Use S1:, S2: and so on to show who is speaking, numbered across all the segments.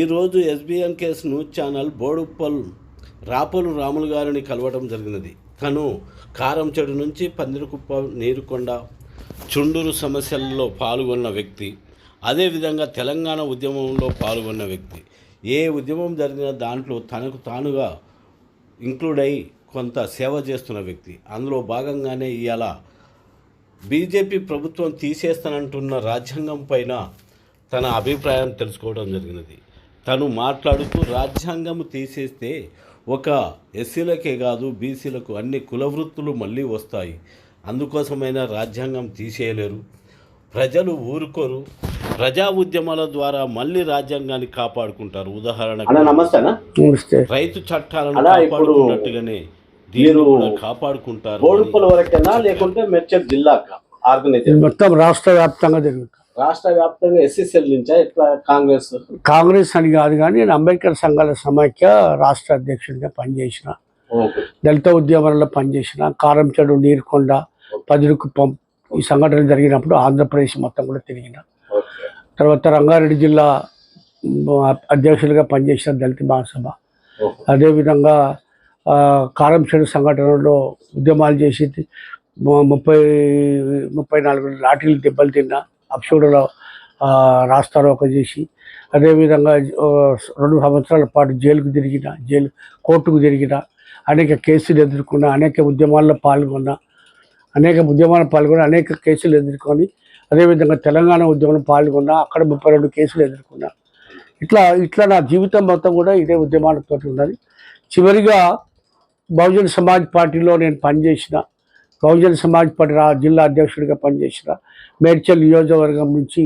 S1: ఈరోజు SBN case news channel Boduppal రాపలు రాములు గారిని కలవడం జరిగినది. తను కారంచెడు నుంచి పందిరికుప్ప నీరుకొండ చుండూరు సమస్యల్లో పాల్గొన్న వ్యక్తి, అదేవిధంగా తెలంగాణ ఉద్యమంలో పాల్గొన్న వ్యక్తి. ఏ ఉద్యమం జరిగిన దాంట్లో తనకు తానుగా ఇంక్లూడ్ అయి కొంత సేవ చేస్తున్న వ్యక్తి. అందులో భాగంగానే ఇవాళ బీజేపీ ప్రభుత్వం తీసేస్తానంటున్న రాజ్యాంగం పైన తన అభిప్రాయం తెలుసుకోవడం జరిగినది. తను మాట్లాడుతూ రాజ్యాంగం తీసేస్తే ఒక ఎస్సీలకే కాదు బీసీలకు అన్ని కుల వృత్తులు మళ్ళీ వస్తాయి, అందుకోసమైన రాజ్యాంగం తీసేయలేరు, ప్రజలు ఊరుకోరు, ప్రజా ఉద్యమాల ద్వారా మళ్ళీ రాజ్యాంగాన్ని కాపాడుకుంటారు. ఉదాహరణకు రైతు చట్టాలను కాపాడుకున్నట్టుగానే దీన్ని కూడా కాపాడుకుంటారు.
S2: లేకుంటే మెచ్చర్ జిల్లా
S3: మొత్తం రాష్ట్ర వ్యాప్తంగా జరుగుతుంది.
S2: రాష్ట్ర వ్యాప్తంగా ఎస్సీసీల నుంచా ఎట్లా?
S3: కాంగ్రెస్ అని కాదు కానీ నేను అంబేద్కర్ సంఘాల సమాఖ్య రాష్ట్ర అధ్యక్షుడిగా పనిచేసిన, దళిత ఉద్యమాలలో పనిచేసిన, కారంచెడు నీరుకొండ పదిరికుప్పం ఈ సంఘటనలు జరిగినప్పుడు ఆంధ్రప్రదేశ్ మొత్తం కూడా తిరిగిన. తర్వాత రంగారెడ్డి జిల్లా అధ్యక్షులుగా పనిచేసిన దళిత మహాసభ, అదేవిధంగా కారంచెడు సంఘటనలో ఉద్యమాలు చేసి 34 లాఠీలు దెబ్బలు తిన్నా, అప్సూడలో రాస్తారోక చేసి, అదేవిధంగా 2 సంవత్సరాల పాటు కోర్టుకు తిరిగిన, అనేక కేసులు ఎదుర్కొన్న, అనేక ఉద్యమాల్లో పాల్గొన్న, అనేక కేసులు ఎదుర్కొని, అదేవిధంగా తెలంగాణ ఉద్యమంలో పాల్గొన్న, అక్కడ 32 కేసులు ఎదుర్కొన్నా. ఇట్లా నా జీవితం మొత్తం కూడా ఇదే ఉద్యమాలతో ఉన్నది. చివరిగా బహుజన్ సమాజ్ పార్టీలో నేను పనిచేసిన, బహుజన్ సమాజ్ పార్టీ జిల్లా అధ్యక్షుడిగా పనిచేసిన, మేడ్చల్ నియోజకవర్గం నుంచి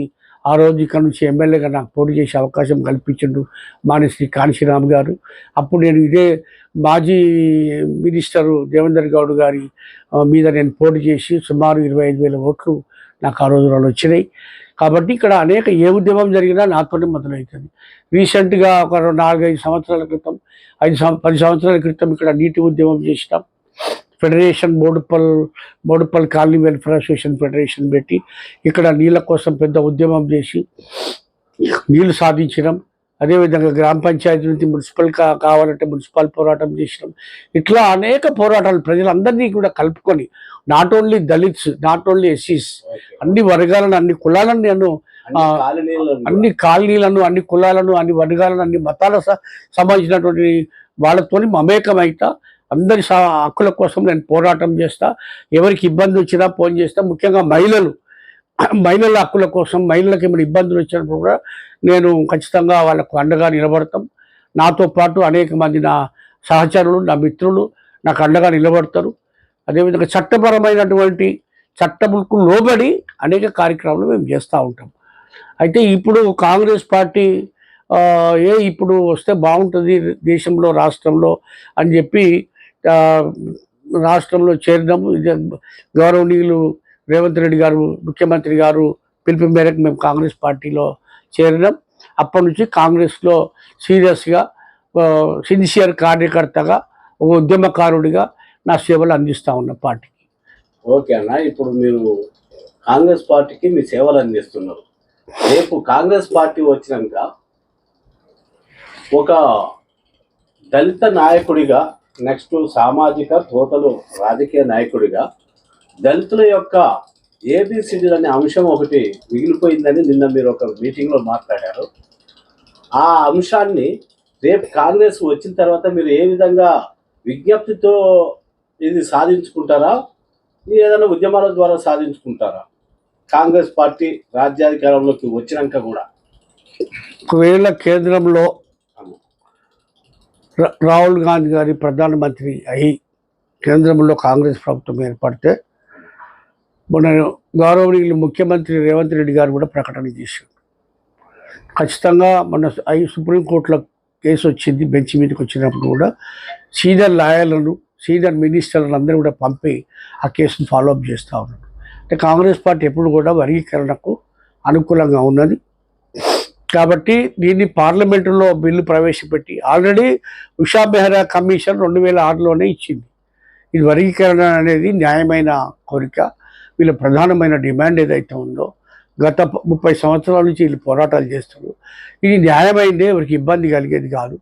S3: ఆ రోజు ఇక్కడ నుంచి ఎమ్మెల్యేగా నాకు పోటీ చేసే అవకాశం కల్పించిండు మానేశ్రీ కాంశీరామ్ గారు. అప్పుడు నేను ఇదే మాజీ మినిస్టరు దేవేందర్ గౌడ్ గారి మీద నేను పోటీ చేసి సుమారు 25,000 ఓట్లు నాకు ఆ రోజులలో వచ్చినాయి. కాబట్టి ఇక్కడ అనేక ఏ ఉద్యమం జరిగినా నాతోనే మొదలవుతుంది. రీసెంట్గా ఒక 4-5 సంవత్సరాల క్రితం 10 సంవత్సరాల క్రితం ఇక్కడ నీటి ఉద్యమం చేసినాం. Federation Boduppal colony welfare association federation పెట్టి ఇక్కడ నీళ్ళ కోసం పెద్ద ఉద్యమం చేసి నీళ్లు సాధించినాం. అదేవిధంగా గ్రామ పంచాయతీ నుంచి మున్సిపల్ కావాలంటే మున్సిపల్ పోరాటం చేసినాం. ఇట్లా అనేక పోరాటాలు ప్రజలందరినీ కూడా కలుపుకొని, not only Dalits, not only ఎస్సీస్, అన్ని వర్గాలను, అన్ని కులాలను, నేను అన్ని కాలనీలను, అన్ని కులాలను, అన్ని వర్గాలను, అన్ని మతాల సంబంధించినటువంటి వాళ్ళతోని మమేకమైతా అందరి హక్కుల కోసం నేను పోరాటం చేస్తా. ఎవరికి ఇబ్బంది వచ్చినా ఫోన్ చేస్తా. ముఖ్యంగా మహిళల హక్కుల కోసం, మహిళలకు ఏమైనా ఇబ్బందులు వచ్చినప్పుడు కూడా నేను ఖచ్చితంగా వాళ్ళకు అండగా నిలబడతాం. నాతో పాటు అనేక మంది నా సహచరులు, నా మిత్రులు నాకు అండగా నిలబడతారు. అదేవిధంగా చట్టపరమైనటువంటి చట్టములకు లోబడి అనేక కార్యక్రమాలు మేము చేస్తూ ఉంటాం. అయితే ఇప్పుడు కాంగ్రెస్ పార్టీ ఇప్పుడు వస్తే బాగుంటుంది దేశంలో, రాష్ట్రంలో అని చెప్పి రాష్ట్రంలో చేరినాము. గౌరవనీయులు రేవంత్ రెడ్డి గారు, ముఖ్యమంత్రి గారు పిలుపు మేరకు మేము కాంగ్రెస్ పార్టీలో చేరినాం. అప్పటి నుంచి కాంగ్రెస్లో సీరియస్గా సిన్సియర్ కార్యకర్తగా, ఒక ఉద్యమకారుడిగా నా సేవలు అందిస్తూ ఉన్న పార్టీకి.
S2: ఓకే అన్న, ఇప్పుడు మీరు కాంగ్రెస్ పార్టీకి మీ సేవలు అందిస్తున్నారు. రేపు కాంగ్రెస్ పార్టీ వచ్చినాక ఒక దళిత నాయకుడిగా, నెక్స్ట్ సామాజిక టోటల్ రాజకీయ నాయకుడిగా దళితుల యొక్క ఏబిసిడి అనే అంశం ఒకటి మిగిలిపోయిందని నిన్న మీరు ఒక మీటింగ్లో మాట్లాడారు. ఆ అంశాన్ని రేపు కాంగ్రెస్ వచ్చిన తర్వాత మీరు ఏ విధంగా విజ్ఞప్తితో ఇది సాధించుకుంటారా, ఏదైనా ఉద్యమాల ద్వారా సాధించుకుంటారా? కాంగ్రెస్ పార్టీ రాజ్యాధికారంలోకి వచ్చినాక కూడా
S3: ఒకవేళ కేంద్రంలో రాహుల్ గాంధీ గారి ప్రధానమంత్రి అయి కేంద్రంలో కాంగ్రెస్ ప్రభుత్వం ఏర్పడితే, మన గౌరవనీయులు ముఖ్యమంత్రి రేవంత్ రెడ్డి గారు కూడా ప్రకటన చేశారు. ఖచ్చితంగా మన సుప్రీంకోర్టులో కేసు వచ్చింది, బెంచ్ మీదకి వచ్చినప్పుడు కూడా సీనియర్ లాయర్లను, సీనియర్ మినిస్టర్లను అందరూ కూడా పంపి ఆ కేసును ఫాలోఅప్ చేస్తూ ఉన్నారు. అంటే కాంగ్రెస్ పార్టీ ఎప్పుడు కూడా వర్గీకరణకు అనుకూలంగా ఉన్నది. కాబట్టి దీన్ని పార్లమెంటులో బిల్లు ప్రవేశపెట్టి ఆల్రెడీ ఉషా మెహ్రా కమిషన్ 2006లోనే ఇచ్చింది. ఇది వర్గీకరణ అనేది న్యాయమైన కోరిక, వీళ్ళ ప్రధానమైన డిమాండ్ ఏదైతే ఉందో గత 30 సంవత్సరాల నుంచి వీళ్ళు పోరాటాలు చేస్తారు. ఇది న్యాయమైందే, ఎవరికి ఇబ్బంది కలిగేది కాదు.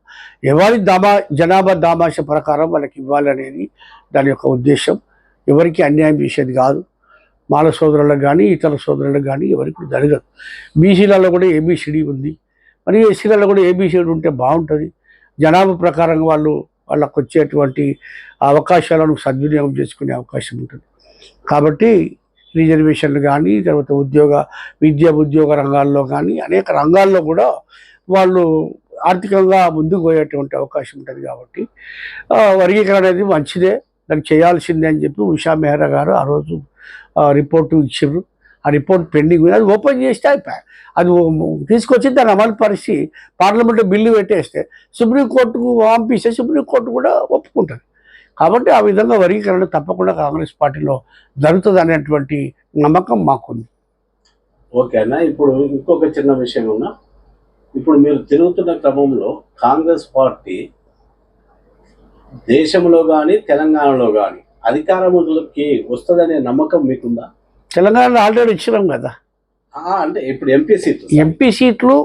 S3: ఎవరి జనాభా దామాష ప్రకారం వాళ్ళకి ఇవ్వాలనేది దాని యొక్క ఉద్దేశం. ఎవరికి అన్యాయం చేసేది కాదు. మాల సోదరులకు కానీ ఇతర సోదరులకు కానీ ఎవరికి జరగదు. బీసీలలో కూడా ఏబిసిడి ఉంది, మరి ఎస్సీలలో కూడా ఏబిసిడి ఉంటే బాగుంటుంది. జనాభా ప్రకారంగా వాళ్ళకు వచ్చేటువంటి అవకాశాలను సద్వినియోగం చేసుకునే అవకాశం ఉంటుంది. కాబట్టి రిజర్వేషన్లు కానీ, తర్వాత ఉద్యోగ రంగాల్లో కానీ అనేక రంగాల్లో కూడా వాళ్ళు ఆర్థికంగా ముందుకు పోయేటువంటి అవకాశం ఉంటుంది. కాబట్టి వర్గీకరణ అనేది మంచిదే, దానికి చేయాల్సిందే అని చెప్పి ఉషా మెహ్రా గారు ఆ రోజు రిపోర్టు ఇచ్చారు. ఆ రిపోర్ట్ పెండింగ్ అది ఓపెన్ చేస్తే అయిపోయి, అది తీసుకొచ్చి దాన్ని అమలు పరిచి పార్లమెంట్లో బిల్లు పెట్టేస్తే సుప్రీంకోర్టుకు పంపిస్తే సుప్రీంకోర్టు కూడా ఒప్పుకుంటుంది. కాబట్టి ఆ విధంగా వర్గీకరణ తప్పకుండా కాంగ్రెస్ పార్టీలో జరుగుతుంది అనేటువంటి నమ్మకం మాకుంది.
S2: ఓకే అన్న, ఇప్పుడు ఇంకొక చిన్న విషయం ఉన్నా, ఇప్పుడు మీరు తిరుగుతున్న క్రమంలో కాంగ్రెస్ పార్టీ దేశంలో కానీ తెలంగాణలో కానీ అధికారంలోకి వస్తుందనే నమ్మకం మీకుందా?
S3: తెలంగాణలో ఆల్రెడీ ఇచ్చినాం కదా.
S2: అంటే ఇప్పుడు ఎంపీ సీట్లు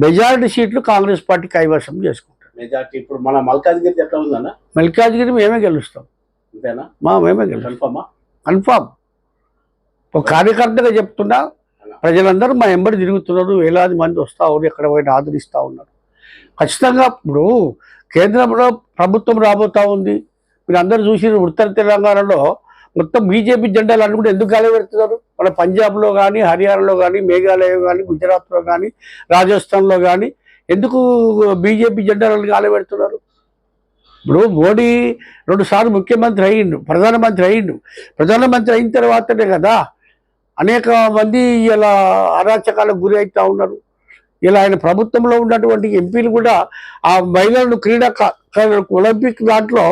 S3: మెజారిటీ సీట్లు కాంగ్రెస్ పార్టీ కైవసం చేసుకుంటాం.
S2: మెజార్టీ ఇప్పుడు మన మల్కాజ్గిరి ఎట్లా ఉందన్న?
S3: మల్కాజ్గిరి మేమే గెలుస్తాం.
S2: అంతేనా?
S3: మేమే గెలుస్తాం, కన్ఫామ్. ఒక కార్యకర్తగా చెప్తున్నా, ప్రజలందరూ మా ఎంబడి తిరుగుతున్నారు, వేలాది మంది వస్తూ ఉన్నారు, ఎక్కడ పోయినా ఆదరిస్తూ ఉన్నారు. ఖచ్చితంగా ఇప్పుడు కేంద్రంలో ప్రభుత్వం రాబోతూ ఉంది. మీరు అందరూ చూసి ఉత్తర తెలంగాణలో మొత్తం బీజేపీ జెండాలు అన్ని కూడా ఎందుకు గాలి పెడుతున్నారు? మన పంజాబ్లో కానీ, హర్యానాలో కానీ, మేఘాలయ కానీ, గుజరాత్లో కానీ, రాజస్థాన్లో కానీ ఎందుకు బీజేపీ జెండాలను గాలి పెడుతున్నారు? ఇప్పుడు మోడీ 2 సార్లు ముఖ్యమంత్రి అయ్యిండు, ప్రధానమంత్రి అయిన తర్వాతనే కదా అనేక మంది ఇలా అరాచకాలకు గురి అవుతూ ఉన్నారు. ఇలా ఆయన ప్రభుత్వంలో ఉన్నటువంటి ఎంపీలు కూడా ఆ మహిళలను ఒలింపిక్ దాంట్లో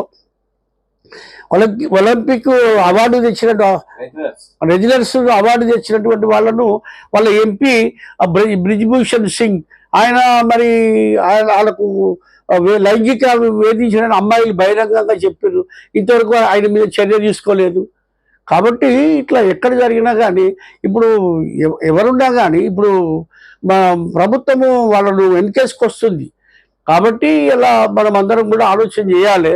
S3: ఒలింపిక్ అవార్డు తెచ్చినట్టు రెగ్యులర్స్ అవార్డు తెచ్చినటువంటి వాళ్ళ ఎంపీ బ్రిజ్భూషణ్ సింగ్ ఆయన మరి వాళ్ళకు లైంగిక వేధించిన అమ్మాయిలు బహిరంగంగా చెప్పారు. ఇంతవరకు ఆయన మీద చర్య తీసుకోలేదు. కాబట్టి ఇట్లా ఎక్కడ జరిగినా కానీ ఇప్పుడు ఎవరున్నా కానీ ఇప్పుడు మా ప్రభుత్వము వాళ్ళను వెనకేసుకొస్తుంది. కాబట్టి ఇలా మనం అందరం కూడా ఆలోచన చేయాలి.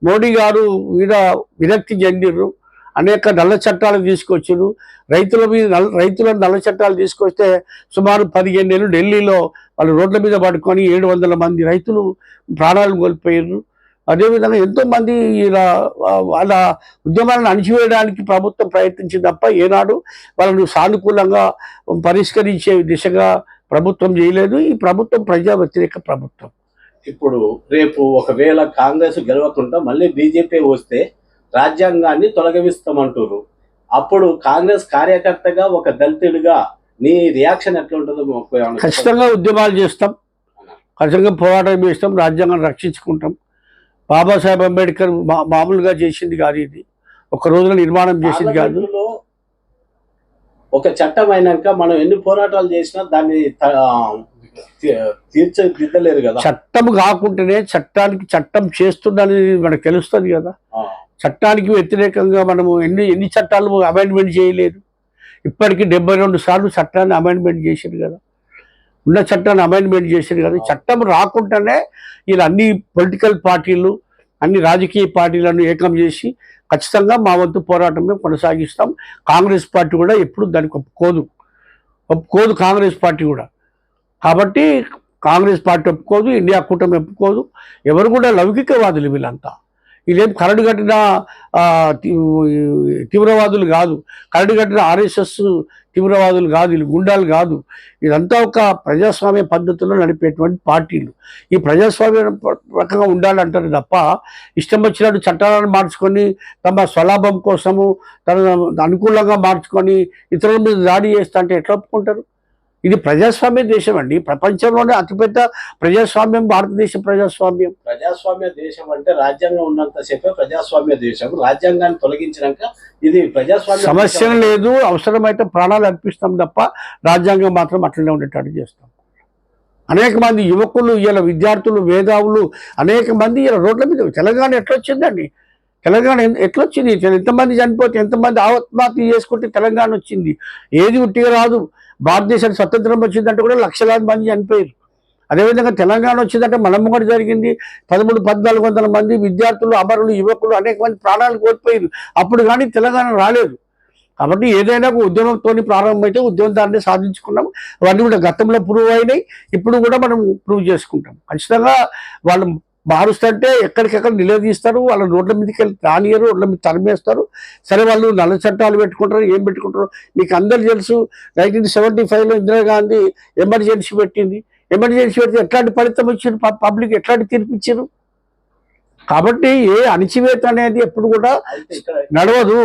S3: మోడీ గారు మీద విరక్తి చెందిర్రు, అనేక నల్ల చట్టాలు తీసుకొచ్చారు. రైతులను నల్ల చట్టాలు తీసుకొస్తే సుమారు 15 ఏళ్ళు ఢిల్లీలో వాళ్ళు రోడ్ల మీద పడుకొని 700 మంది రైతులు ప్రాణాలు కోల్పోయారు. అదేవిధంగా ఎంతోమంది ఇలా వాళ్ళ ఉద్యమాలను అణిచివేయడానికి ప్రభుత్వం ప్రయత్నించింది తప్ప ఏనాడు వాళ్ళను సానుకూలంగా పరిష్కరించే దిశగా ప్రభుత్వం చేయలేదు. ఈ ప్రభుత్వం ప్రజా వ్యతిరేక ప్రభుత్వం.
S2: ఇప్పుడు రేపు ఒకవేళ కాంగ్రెస్ గెలవకుండా మళ్ళీ బీజేపీ వస్తే రాజ్యాంగాన్ని తొలగిస్తామంటారు. అప్పుడు కాంగ్రెస్ కార్యకర్తగా ఒక దళితుడిగా నీ రియాక్షన్ ఎట్లా ఉంటుందో?
S3: ఖచ్చితంగా ఉద్యమాలు చేస్తాం, ఖచ్చితంగా పోరాటం చేస్తాం, రాజ్యాంగాన్ని రక్షించుకుంటాం. బాబాసాహెబ్ అంబేద్కర్ మామూలుగా చేసింది కాదు, ఇది ఒక రోజున నిర్మాణం చేసింది కాదు.
S2: ఒక చట్టం అయినాక మనం ఎన్ని పోరాటాలు చేసినా దాన్ని తీర్చిదిద్దలేరు కదా.
S3: చట్టం కాకుంటేనే చట్టం చేస్తుందని మనకు తెలుస్తుంది కదా. చట్టానికి వ్యతిరేకంగా మనము ఎన్ని చట్టాలు అమెండ్మెంట్ చేయలేదు. ఇప్పటికీ 72 సార్లు చట్టాన్ని అమెండ్మెంట్ చేశారు కదా, ఉన్న చట్టాన్ని అమెండ్మెంట్ చేశారు కదా. చట్టం రాకుండానే వీళ్ళు అన్ని పొలిటికల్ పార్టీలు, అన్ని రాజకీయ పార్టీలను ఏకం చేసి ఖచ్చితంగా మా వంతు పోరాటం కొనసాగిస్తాం. కాంగ్రెస్ పార్టీ కూడా ఎప్పుడు దానికి ఒప్పుకోదు కాంగ్రెస్ పార్టీ కూడా. కాబట్టి కాంగ్రెస్ పార్టీ ఒప్పుకోదు, ఇండియా కూటమి ఒప్పుకోదు. ఎవరు కూడా లౌకికవాదులు వీళ్ళంతా. ఇదేం కరడు కట్టిన తీవ్రవాదులు కాదు, కరడు కట్టిన ఆర్ఎస్ఎస్ తీవ్రవాదులు కాదు, వీళ్ళు గుండాలు కాదు. ఇదంతా ఒక ప్రజాస్వామ్య పద్ధతిలో నడిపేటువంటి పార్టీలు. ఈ ప్రజాస్వామ్య రకంగా ఉండాలంటారు తప్ప ఇష్టం వచ్చినట్టు చట్టాలను మార్చుకొని తమ స్వలాభం కోసము తన అనుకూలంగా మార్చుకొని ఇతరుల మీద దాడి చేస్తా అంటే ఎట్లా ఒప్పుకుంటారు? ఇది ప్రజాస్వామ్య దేశం అండి. ప్రపంచంలోనే అతిపెద్ద ప్రజాస్వామ్యం భారతదేశం.
S2: ప్రజాస్వామ్య దేశం అంటే రాజ్యాంగం ఉన్నంతసేపే ప్రజాస్వామ్య దేశం. రాజ్యాంగాన్ని తొలగించినాక ఇది ప్రజాస్వామ్య
S3: సమస్య లేదు. అవసరమైతే ప్రాణాలు అర్పిస్తాం తప్ప రాజ్యాంగం మాత్రం అట్లనే ఉండేటట్టు చేస్తాం. అనేక మంది యువకులు, ఇలా విద్యార్థులు, మేధావులు అనేక మంది ఇలా రోడ్ల మీద. తెలంగాణ ఎట్లా వచ్చిందండి? తెలంగాణ ఎట్లా వచ్చింది? ఎంతమంది చనిపోతే, ఎంతమంది ఆత్మహత్య చేసుకుంటే తెలంగాణ వచ్చింది? ఏది ఉట్టిగా రాదు. భారతదేశానికి స్వతంత్రం వచ్చిందంటే కూడా లక్షలాది మంది చనిపోయారు. అదేవిధంగా తెలంగాణ వచ్చిందంటే మనం కూడా జరిగింది. 1300-1400 మంది విద్యార్థులు, అమరులు, యువకులు అనేక మంది ప్రాణాలు కోల్పోయారు. అప్పుడు కానీ తెలంగాణ రాలేదు. కాబట్టి ఏదైనా ఒక ఉద్యమంతో ప్రారంభమైతే ఉద్యమం దాన్ని సాధించుకున్నాం. అవన్నీ కూడా గతంలో ప్రూవ్ అయినాయి, ఇప్పుడు కూడా మనం ప్రూవ్ చేసుకుంటాం. ఖచ్చితంగా వాళ్ళు మారుస్తుంటే ఎక్కడికెక్కడ నిలదీస్తారు, వాళ్ళ రోడ్ల మీదకి వెళ్ళి రానియరు, రోడ్ల మీద తరిమేస్తారు. సరే, వాళ్ళు నల్ల చట్టాలు పెట్టుకుంటారు, ఏం పెట్టుకుంటారు మీకు అందరు తెలుసు. 1975లో ఇందిరాగాంధీ ఎమర్జెన్సీ పెట్టింది. ఎమర్జెన్సీ పెడితే ఎట్లాంటి ఫలితం ఇచ్చారు, పబ్లిక్ ఎట్లాంటి తీర్పు ఇచ్చారు? కాబట్టి ఏ అణిచివేత అనేది ఎప్పుడు కూడా
S2: అయితే ఇక్కడ
S3: నడవదు.